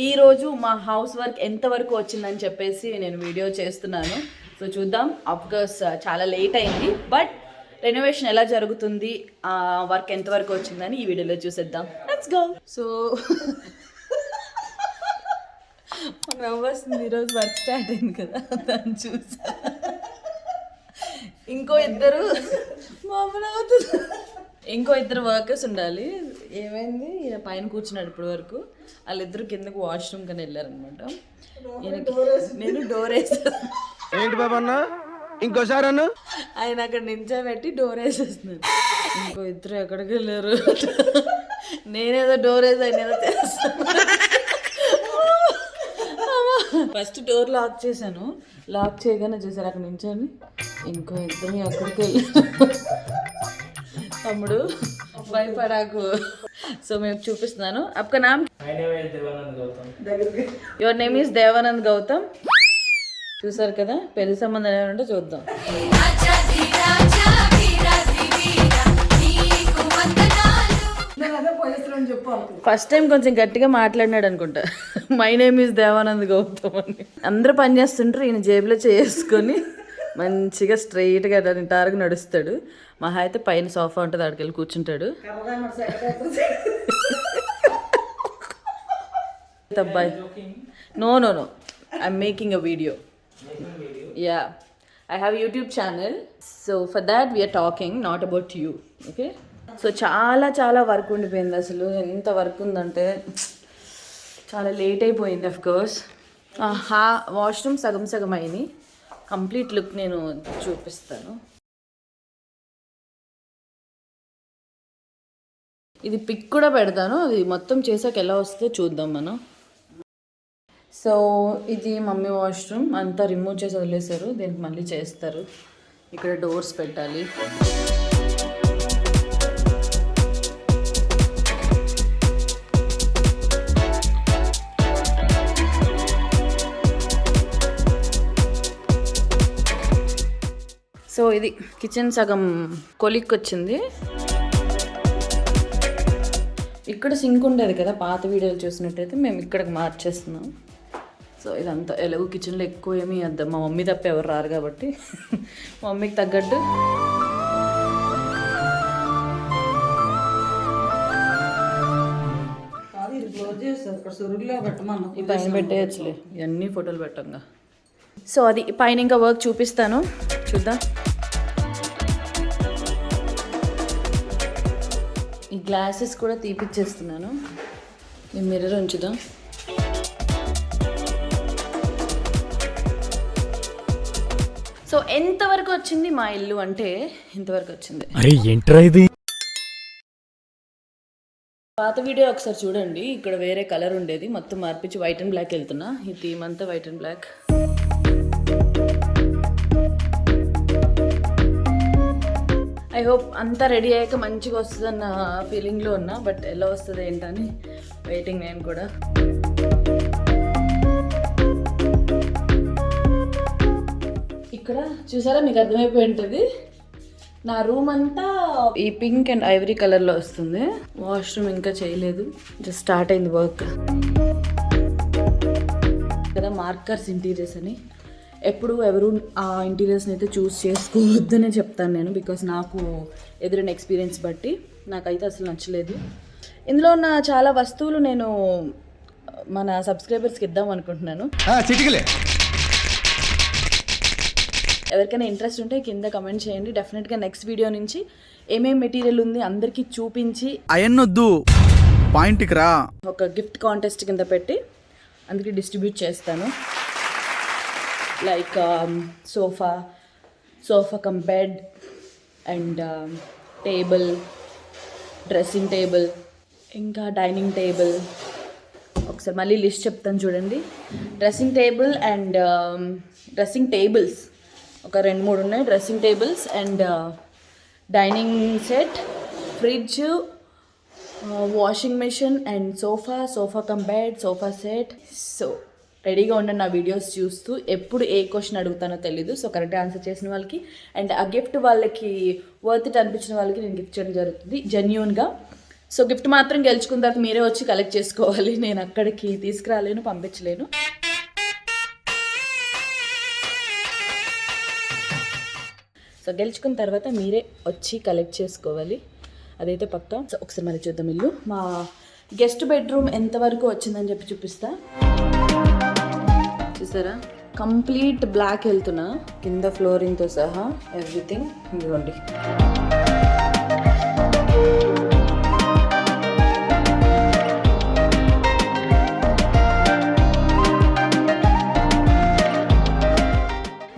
ఈరోజు మా house work ఎంతవరకు వచ్చిందని చెప్పేసి నేను వీడియో చేస్తున్నాను. సో చూద్దాం. అఫ్కోర్స్ చాలా లేట్ అయింది, బట్ రెనోవేషన్ ఎలా జరుగుతుంది, ఆ వర్క్ ఎంతవరకు వచ్చిందని ఈ వీడియోలో చూసేద్దాం. Let's go. సో నవ్వొస్తుంది, ఈరోజు వర్క్ స్టార్ట్ అయింది కదా, దాన్ని చూసా. ఇంకో ఇద్దరు వర్కర్స్ ఉండాలి. ఏమైంది, ఈయన పైన కూర్చున్నాడు ఇప్పటి వరకు, వాళ్ళిద్దరు కిందకు వాష్రూమ్ కని వెళ్ళారనమాట. నేను డోర్ వేసాను. ఏంటి బాబన్న ఇంకోసారి అన్న ఆయన అక్కడ నించోబెట్టి డోర్ వేసేస్తున్నాను. ఇంకో ఇద్దరు ఎక్కడికి వెళ్ళారు. నేనేదో డోర్ వేసి ఆయన ఏదో చేస్తాను. ఫస్ట్ డోర్ లాక్ చేశాను, లాక్ చేయగానే చూసారు అక్కడ నించొని ఇంకో ఇద్దరు ఎక్కడికి వెళ్ళారు. తమ్ముడు భయపడాకు. సో మేము చూపిస్తున్నాను. అప్కా నామ్? Your name is Devanand Gautam. చూసారు కదా, పెళ్లి సంబంధం ఏమంటే చూద్దాం. ఫస్ట్ టైం కొంచెం గట్టిగా మాట్లాడినాడు అనుకుంటా. My name is Devanand Gautam అని. అందరూ పని చేస్తుంటారు, ఈయన జేబులో చేసుకొని మంచిగా స్ట్రైట్గా నిటారుగా నడుస్తాడు. మహా అయితే పైన సోఫా ఉంటుంది, అక్కడికి వెళ్ళి కూర్చుంటాడు. అబ్బాయి no no no I'm making a video. Yeah, I have YouTube channel. So for that we're talking, not about you. Okay. So చాలా చాలా వర్క్ ఉండిపోయింది. అసలు ఎంత వర్క్ ఉందంటే చాలా లేట్ అయిపోయింది. అఫ్కోర్స్ వాష్రూమ్ సగం సగం అయింది. కంప్లీట్ లుక్ నేను చూపిస్తాను. ఇది పిక్ కూడా పెడతాను, అది మొత్తం చేసాక ఎలా వస్తుందో చూద్దాం మనం. సో ఇది మమ్మీ వాష్రూమ్, అంతా రిమూవ్ చేసి వదిలేశారు, దీనికి మళ్ళీ చేస్తారు. ఇక్కడ డోర్స్ పెట్టాలి. సో ఇది కిచెన్ సగం కొలిక్ వచ్చింది. ఇక్కడ సింక్ ఉండేది కదా, పాత వీడియోలు చూసినట్టయితే మేము ఇక్కడికి మార్చేస్తున్నాం. సో ఇదంతా ఎలాగో కిచెన్లో ఎక్కువ ఏమీ వద్దాం, మా మమ్మీ తప్ప ఎవరు రారు కాబట్టి మా మమ్మీకి తగ్గట్టు ఈ పైన పెట్టేయచ్చులే, ఇవన్నీ ఫోటోలు పెట్టంగా. సో అది పైన ఇంకా వర్క్ చూపిస్తాను, చూద్దాం. ఈ గ్లాసెస్ కూడా తీపిచ్చేస్తున్నాను. ఈ మిర్రర్ ఉంచుదాం. సో ఎంతవరకు వచ్చింది మా ఇల్లు అంటే ఇంతవరకు వచ్చింది. అరే ఏంట్రా ఇది? పాత వీడియో ఒకసారి చూడండి. ఇక్కడ వేరే కలర్ ఉండేది, మొత్తం మార్పించి వైట్ అండ్ బ్లాక్ వెళ్తున్నా. ఈ థీమ్ అంతా white and black. I hope అంతా రెడీ అయ్యాక మంచిగా వస్తుందన్న ఫీలింగ్లో ఉన్నా, బట్ ఎలా వస్తుంది ఏంటని వెయిటింగ్ నేను కూడా. ఇక్కడ చూసారా, మీకు అర్థమైపోయి ఉంటుంది. నా రూమ్ అంతా ఈ పింక్ అండ్ ఐవరీ కలర్లో వస్తుంది. వాష్రూమ్ ఇంకా చేయలేదు, జస్ట్ స్టార్ట్ అయింది వర్క్ కదా. మార్కర్స్ ఇంటీరియర్స్ అని ఎప్పుడు ఎవరు ఆ ఇంటీరియర్స్ని అయితే చూస్ చేసుకోవద్దనే చెప్తాను నేను, బికాస్ నాకు ఎదురైన ఎక్స్పీరియన్స్ బట్టి నాకైతే అసలు నచ్చలేదు. ఇందులో ఉన్న చాలా వస్తువులు నేను మన సబ్స్క్రైబర్స్కి ఇద్దాం అనుకుంటున్నాను. ఎవరికైనా ఇంట్రెస్ట్ ఉంటే కింద కమెంట్ చేయండి. డెఫినెట్గా నెక్స్ట్ వీడియో నుంచి ఏమేమి మెటీరియల్ ఉంది అందరికీ చూపించి అయన్నొద్దు పాయింట్కి రా, ఒక గిఫ్ట్ కాంటెస్ట్ కింద పెట్టి అందుకే డిస్ట్రిబ్యూట్ చేస్తాను. Like sofa cum bed and table, dressing table, ఇంకా డైనింగ్ టేబుల్. ఒకసారి మళ్ళీ లిస్ట్ చెప్తాను చూడండి. Dressing table and dressing tables ఒక 2-3 ఉన్నాయి. Dressing tables and dining set, fridge, washing machine and sofa cum bed, sofa set. So రెడీగా ఉండండి నా వీడియోస్ చూస్తూ. ఎప్పుడు ఏ క్వశ్చన్ అడుగుతానో తెలీదు, సో కరెక్ట్గా ఆన్సర్ చేసిన వాళ్ళకి అండ్ ఆ గిఫ్ట్ వాళ్ళకి వర్త్ ఇట్ అనిపించిన వాళ్ళకి నేను గిఫ్ట్ చేయడం జరుగుతుంది జెన్యూన్గా. సో గిఫ్ట్ మాత్రం గెలుచుకున్న తర్వాత మీరే వచ్చి కలెక్ట్ చేసుకోవాలి. నేను అక్కడికి తీసుకురాలేను, పంపించలేను. సో గెలుచుకున్న తర్వాత మీరే వచ్చి కలెక్ట్ చేసుకోవాలి, అదైతే పక్కా. సో ఒకసారి మళ్ళీ చూద్దాం ఇల్లు. మా గెస్ట్ బెడ్రూమ్ ఎంతవరకు వచ్చిందని చెప్పి చూపిస్తా. చూసారా, కంప్లీట్ బ్లాక్ వెళ్తున్నా, కింద ఫ్లోరింగ్తో సహా ఎవ్రీథింగ్. ఇదిగోండి,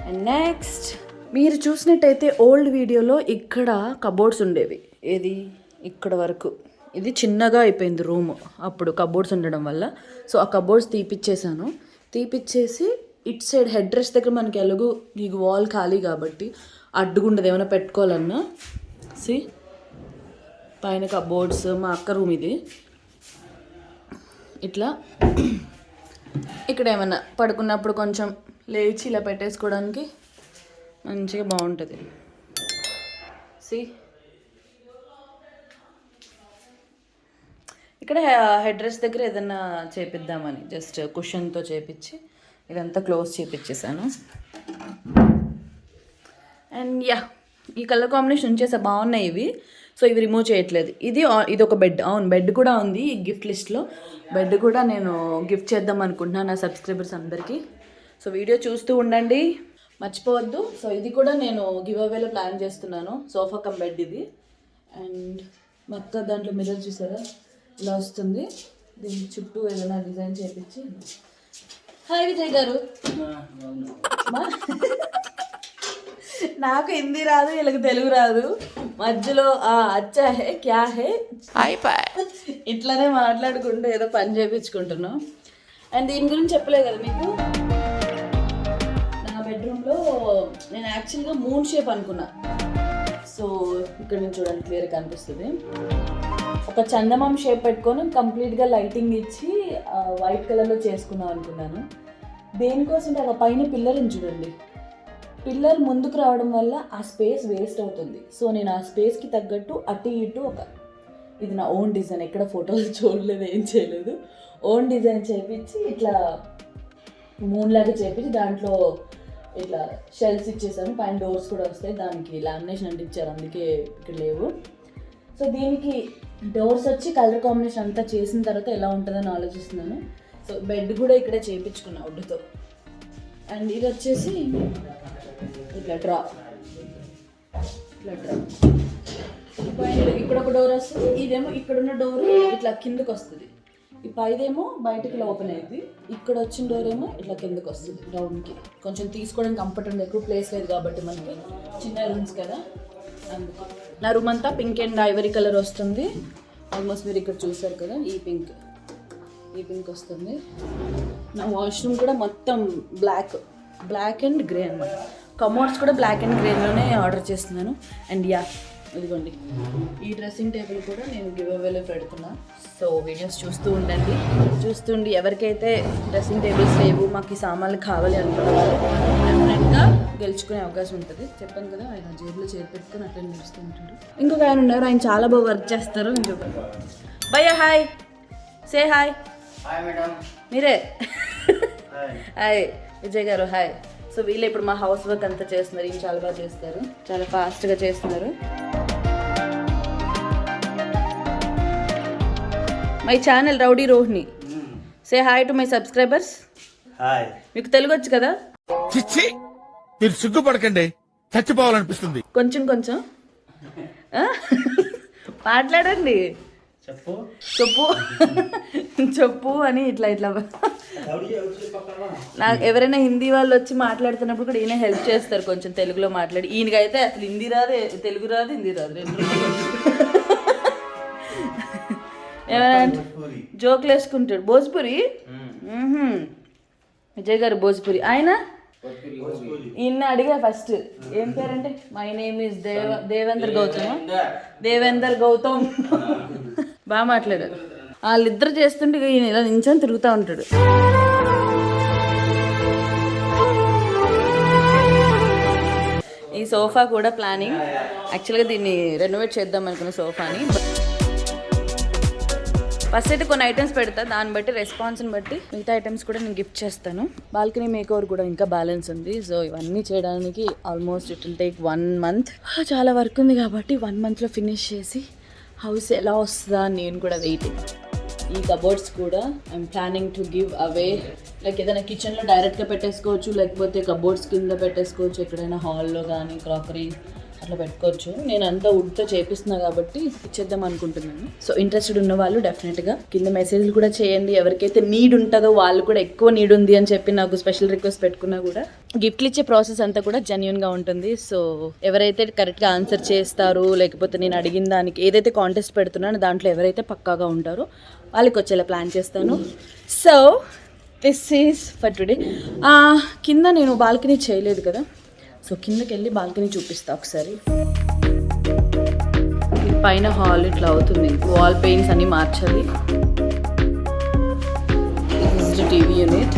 అండ్ నెక్స్ట్ మీరు చూసినట్టయితే ఓల్డ్ వీడియోలో ఇక్కడ కబోర్డ్స్ ఉండేవి, ఏది ఇక్కడ వరకు. ఇది చిన్నగా అయిపోయింది రూమ్ అప్పుడు కబోర్డ్స్ ఉండడం వల్ల. సో ఆ కబోర్డ్స్ తీపిచ్చేసాను. తీపిచ్చేసి ఇట్ సైడ్ హెడ్ రెస్ట్ దగ్గర మనకి ఎలాగో నీకు వాల్ ఖాళీ కాబట్టి అడ్డుగుండదు ఏమైనా పెట్టుకోవాలన్నా. సి పైన కబోర్డ్స్, మా అక్క రూమ్ ఇది. ఇట్లా ఇక్కడ ఏమన్నా పడుకున్నప్పుడు కొంచెం లేచి ఇలా పెట్టేసుకోవడానికి మంచిగా బాగుంటుంది. సి ఇక్కడ హెడ్ రెస్ట్ దగ్గర ఏదన్నా చేపిద్దామని జస్ట్ కుషన్తో చేపించి ఇదంతా క్లోజ్ చేపించేసాను. అండ్ యా, ఈ కలర్ కాంబినేషన్ ఉంచేసా, బాగున్నాయి ఇవి. సో ఇవి రిమూవ్ చేయట్లేదు. ఇది ఒక బెడ్, అవును బెడ్ కూడా ఉంది ఈ గిఫ్ట్ లిస్ట్లో. బెడ్ కూడా నేను గిఫ్ట్ చేద్దాం అనుకుంటున్నాను నా సబ్స్క్రైబర్స్ అందరికీ. సో వీడియో చూస్తూ ఉండండి, మర్చిపోవద్దు. సో ఇది కూడా నేను గివ్ అవేలో ప్లాన్ చేస్తున్నాను, సోఫా కమ్ బెడ్ ఇది. అండ్ మొత్తం దాంట్లో మిర్రర్ చూసారా ఇలా వస్తుంది, దీని చుట్టూ ఏదైనా డిజైన్ చేయించి. హాయ్ విజయ్ గారు. నాకు హిందీ రాదు, వీళ్ళకి తెలుగు రాదు, మధ్యలో అచ్చా హే క్యా హే ఇట్లానే మాట్లాడుకుంటూ ఏదో పని చేయించుకుంటున్నాం. అండ్ దీని గురించి చెప్పలే కదా మీకు, నా బెడ్రూమ్లో నేను యాక్చువల్గా మూన్ షేప్ అనుకున్నా. సో ఇక్కడ నుంచి చూడండి క్లియర్గా కనిపిస్తుంది. ఒక చందమామ షేప్ పెట్టుకొని కంప్లీట్గా లైటింగ్ ఇచ్చి వైట్ కలర్లో చేసుకుందాం అనుకున్నాను. దేనికోసం అలా పైన పిల్లర్ చూడండి, పిల్లర్ ముందుకు రావడం వల్ల ఆ స్పేస్ వేస్ట్ అవుతుంది. సో నేను ఆ స్పేస్కి తగ్గట్టు అటు ఇటు ఇది నా ఓన్ డిజైన్, ఎక్కడ ఫోటోలు చూడలేదు, ఏం చేయలేదు, ఓన్ డిజైన్ చేపించి ఇట్లా మూన్ లాగా చేపించి దాంట్లో ఇట్లా షెల్స్ ఇచ్చేసాను. పైన డోర్స్ కూడా వస్తాయి, దానికి లామినేషన్ అంటించారు, అందుకే ఇక్కడ లేవు. సో దీనికి డోర్స్ వచ్చి కలర్ కాంబినేషన్ అంతా చేసిన తర్వాత ఎలా ఉంటుందని ఆలోచిస్తున్నాను. సో బెడ్ కూడా ఇక్కడే చేయించుకున్నా వుడ్తో. అండ్ ఇది వచ్చేసి ఇట్లా డ్రా ఇక్కడ ఒక డోర్ వస్తుంది, ఇదేమో ఇక్కడున్న డోర్ ఇట్లా కిందకు వస్తుంది, ఈ పైదేమో బయటకి ఇలా ఓపెన్ అయ్యింది, ఇక్కడ వచ్చిన డోర్ ఏమో ఇట్లా కిందకు వస్తుంది డౌన్కి. కొంచెం తీసుకోవడానికి కంఫర్టబుల్, ఎక్కువ ప్లేస్ లేదు కాబట్టి మనకి, చిన్న రూమ్స్ కదా అందుకు. నా రూమ్ అంతా పింక్ అండ్ ఐవరీ కలర్ వస్తుంది. ఆల్మోస్ట్ మీరు ఇక్కడ చూసారు కదా, ఈ పింక్ వస్తుంది. నా వాష్రూమ్ కూడా మొత్తం బ్లాక్ అండ్ గ్రే అనమాట. కమోడ్స్ కూడా బ్లాక్ అండ్ గ్రేలోనే ఆర్డర్ చేస్తున్నాను. అండ్ యా, ఇదిగోండి ఈ డ్రెస్సింగ్ టేబుల్ కూడా నేను గివ్ అవేలో పెడుతున్నా. సో వీడియోస్ చూస్తుండి ఎవరికైతే డ్రెస్సింగ్ టేబుల్స్ లేవు, మాకు ఈ సామాన్లు కావాలి అనుకున్న వాళ్ళు డెఫినెట్గా గెలుచుకునే అవకాశం ఉంటుంది. చెప్పాను కదా, ఆయన జేబులో చేతి పెట్టుకొని అట్లా నడుస్తూ ఉంటాడు. ఇంకొక ఆయన ఉన్నారు, ఆయన చాలా బాగా వర్క్ చేస్తారు. భయ్యా హాయ్, సే హాయ్. మీరే హాయ్ విజయ్ గారు, హాయ్. సో వీళ్ళు ఇప్పుడు మా హౌస్ వర్క్ అంతా చేస్తున్నారు, ఈయన చాలా బాగా చేస్తారు, చాలా ఫాస్ట్గా చేస్తున్నారు. My channel rowdy Rohini, say hi to my subscribers. Hi. మీకు తెలుగు వచ్చు కదా? మీరు సిగ్గుపడకండి, చచ్చిపోవాలనిపిస్తుంది. కొంచెం మాట్లాడండి. చెప్పు అని ఇట్లా నాకు ఎవరైనా హిందీ వాళ్ళు వచ్చి మాట్లాడుతున్నప్పుడు కూడా ఈయన హెల్ప్ చేస్తారు కొంచెం తెలుగులో మాట్లాడి. ఈయనకైతే అసలు హిందీ రాదు, తెలుగు రాదు, హిందీ రాదు, రెండు ఏమైనా జోకులు వేసుకుంటాడు. భోజ్పురి, విజయ్ గారు భోజ్పురి. ఆయన ఈయన అడిగా ఫస్ట్ ఏం పేరంటే, my name is Devender Gautam. బాగా మాట్లాడారు. వాళ్ళిద్దరు చేస్తుంటే ఈయన ఇలా నించొని తిరుగుతూ ఉంటాడు. ఈ సోఫా కూడా ప్లానింగ్, యాక్చువల్గా దీన్ని రెనోవేట్ చేద్దాం అనుకున్న సోఫాని. ఫస్ట్ అయితే కొన్ని ఐటమ్స్ పెడతా, దాన్ని బట్టి రెస్పాన్స్ని బట్టి మిగతా ఐటమ్స్ కూడా నేను గిఫ్ట్ చేస్తాను. బాల్కనీ మేక్ ఓవర్ కూడా ఇంకా బ్యాలెన్స్ ఉంది. సో ఇవన్నీ చేయడానికి almost it will take 1 month. చాలా వర్క్ ఉంది కాబట్టి 1 monthలో ఫినిష్ చేసి హౌస్ ఎలా వస్తుందా అని నేను కూడా వెయిటింగ్. ఈ కబోర్డ్స్ కూడా I'm planning to give away. Like ఏదైనా కిచెన్లో డైరెక్ట్గా పెట్టేసుకోవచ్చు, లేకపోతే కబోర్డ్స్ కింద పెట్టేసుకోవచ్చు, ఎక్కడైనా హాల్లో కానీ క్రాకరీ అట్లా పెట్టుకోవచ్చు. నేను అంతా వుడ్తో చేపిస్తున్నా కాబట్టి ఇచ్చేద్దాం అనుకుంటున్నాను. సో ఇంట్రెస్టెడ్ ఉన్న వాళ్ళు డెఫినెట్గా కింద మెసేజ్లు కూడా చేయండి. ఎవరికైతే నీడ్ ఉంటుందో వాళ్ళు కూడా ఎక్కువ నీడ్ ఉంది అని చెప్పి నాకు స్పెషల్ రిక్వెస్ట్ పెట్టుకున్నా కూడా గిఫ్ట్లు ఇచ్చే ప్రాసెస్ అంతా కూడా జెన్యూన్గా ఉంటుంది. సో ఎవరైతే కరెక్ట్గా ఆన్సర్ చేస్తారో, లేకపోతే నేను అడిగిన దానికి ఏదైతే కాంటెస్ట్ పెడుతున్నానో దాంట్లో ఎవరైతే పక్కాగా ఉంటారో వాళ్ళకి వచ్చేలా ప్లాన్ చేస్తాను. So this is for today. కింద నేను బాల్కనీ చేయలేదు కదా, సో కిందకి వెళ్ళి బాల్కనీ చూపిస్తా ఒకసారి. పైన హాల్ ఇట్లా అవుతుంది, వాల్ పెయింట్స్ అన్నీ మార్చాలి. టీవీ యూనిట్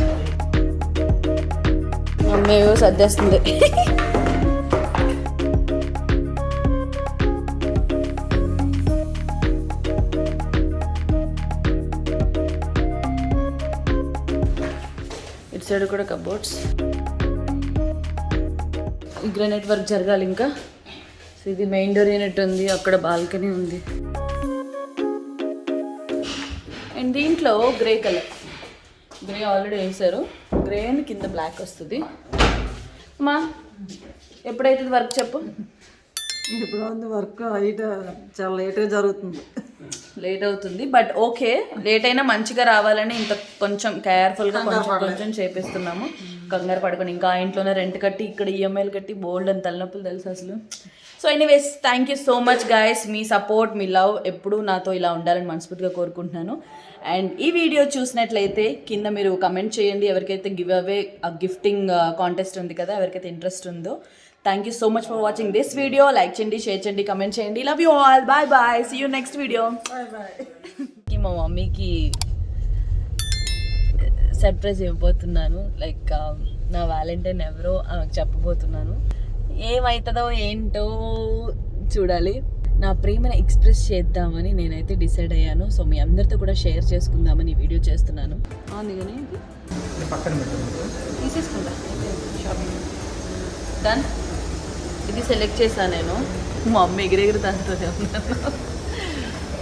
అమ్మేవో సర్దేస్తుంది. ఇటు సైడ్ కూడా కబోర్డ్స్. గ్రానైట్ వర్క్ జరగాలి ఇంకా. సో ఇది మెయిన్ డోర్ యూనిట్ ఉంది, అక్కడ బాల్కనీ ఉంది. అండ్ దీంట్లో గ్రే కలర్, గ్రే ఆల్రెడీ వేసారు. గ్రే అండ్ కింద బ్లాక్ వస్తుంది. అమ్మా ఎప్పుడైతుంది వర్క్ చెప్పు. ఇప్పుడు ఉంది వర్క్ అయితే చాలా లేట్గా జరుగుతుంది. లేట్ అవుతుంది బట్ ఓకే, లేట్ అయినా మంచిగా రావాలని ఇంత కొంచెం కేర్ఫుల్గా కొంచెం చేపిస్తున్నాము. కంగారు పడుకొని ఇంకా ఇంట్లోనే రెంట్ కట్టి ఇక్కడ ఈఎంఐలు కట్టి బోల్డ్ అని తలనొప్పులు తెలుసు అసలు. So anyways thank you so much guys. Me support, me love ఎప్పుడూ నాతో ఇలా ఉండాలని మనస్ఫూర్తిగా కోరుకుంటున్నాను. అండ్ ఈ వీడియో చూసినట్లయితే కింద మీరు కమెంట్ చేయండి, ఎవరికైతే గివ్ అవే గిఫ్టింగ్ కాంటెస్ట్ ఉంది కదా, ఎవరికైతే ఇంట్రెస్ట్ ఉందో. Thank you so much for watching this video. Like చేయండి, షేర్ చేయండి, కమెంట్ చేయండి. Love you all. Bye bye. See you next video. Bye bye. మా మమ్మీకి సర్ప్రైజ్ ఇవ్వబోతున్నాను. లైక్ నా వ్యాలంటైన్ ఎవరో ఆమెకు చెప్పబోతున్నాను. ఏమవుతుందో ఏంటో చూడాలి. నా ప్రేమను ఎక్స్ప్రెస్ చేద్దామని నేనైతే డిసైడ్ అయ్యాను. సో మీ అందరితో కూడా షేర్ చేసుకుందామని వీడియో చేస్తున్నాను. అందుకని తీసేసుకుంటా. డన్. ఇది సెలెక్ట్ చేశాను నేను. మా అమ్మ ఎగిరెగిరి దాంతో